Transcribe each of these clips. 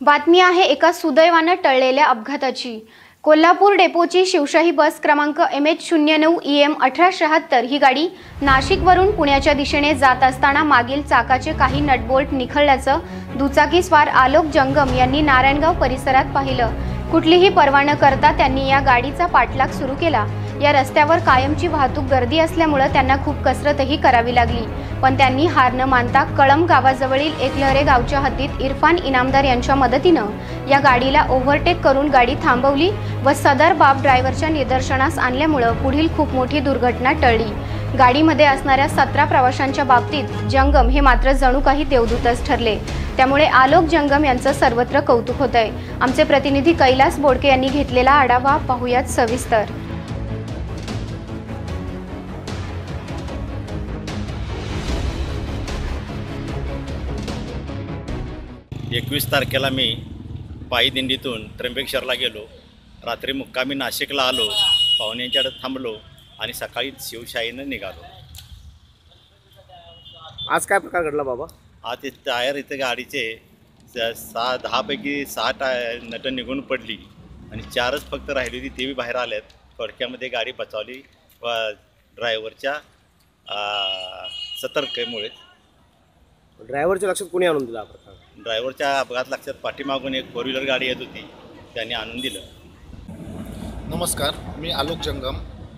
बातमी आहे एका सुदैवाने टळलेल्या अपघाताची। कोल्हापूर डेपोची शिवशाही बस क्रमांक MH09EM 1876 ही गाडी नाशिकवरून पुण्याच्या दिशेने जात असताना मागील चाकाचे काही नटबोल्ट निखळल्याचं दुचाकीस्वार आलोक जंगम यांनी नारायणगाव परिसरात पाहिलं। कुठलीही पर्वा न करता त्यांनी या गाडीचा पाठलाग सुरू केला। या रस्त्यावर कायमची वाहतूक गर्दी असल्यामुळे त्यांना खूप कसरतही करावी लागली, पण त्यांनी हार न मानता कळंब गावाजवळील एकलहरे गावच्या हद्दीत इरफान इनामदार यांच्या मदतीनं या गाडीला ओव्हरटेक करून गाडी थांबवली व सदर बाब ड्रायव्हरच्या निदर्शनास आणल्यामुळे पुढील खूप मोठी दुर्घटना टळली। गाडीमध्ये असणाऱ्या 17 प्रवाशांच्या बाबतीत जंगम हे मात्र जणू काही देवदूतच ठरले। त्यामुळे आलोक जंगम यांचं सर्वत्र कौतुक होतंय। आमचे प्रतिनिधी कैलास बोडके यांनी घेतलेला आढावा पाहूयात सविस्तर। 21 तारखेला मी पायी दिंडीतून त्र्यंबकेश्वरला गेलो। रात्री मुक्कामी नाशिकला आलो, पाहुण्यांच्याकडे थांबलो आणि सकाळी शिवशाहीनं निघालो। आज काय प्रकार घडला बाबा? आज ते टायर इथे गाडीचे 10 पैकी 6 नटं निघून पडली आणि 4च फक्त राहिली होती, ते बी बाहेर आल्यात। थोडक्यामध्ये गाडी बचावली व ड्रायव्हरच्या सतर्कतेमुळे। ड्रायव्हरच्या लक्षात कोणी आणून दिला प्रकार? ड्रायव्हरच्या अपघात लक्षात पाठीमागून एक 4 व्हीलर गाडी येत होती, त्यांनी आणून दिलं। नमस्कार, मी आलोक जंगम।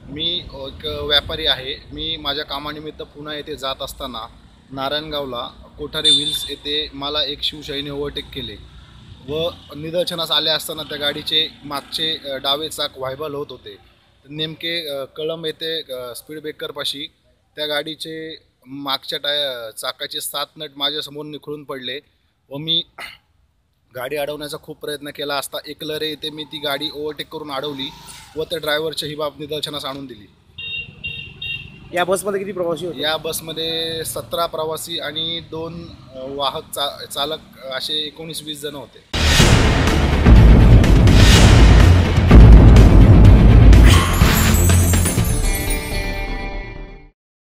मी एक व्यापारी आहे। मी माझ्या कामानिमित्त पुणे येथे जात असताना नारायणगावला कोठारे व्हील्स येथे मला एक शिवशाहीने ओव्हरटेक केले व निदर्शनास आले असताना त्या गाडीचे मागचे डावे चाक व्हायबल होत होते। नेमके कळंब येथे स्पीड ब्रेकरपाशी त्या गाडीचे मागच्या चाकाचे 7 नट माझ्यासमोर निखळून पडले व मी गाडी अडवण्याचा खूप प्रयत्न केला असता एकलहरे येथे मी ती गाडी ओव्हरटेक करून अडवली व त्या ड्रायव्हरची ही बाब निदर्शनास आणून दिली। या बसमध्ये किती प्रवासी होते? या बसमध्ये 17 प्रवासी आणि 2 वाहक चालक असे 19-20 जण होते।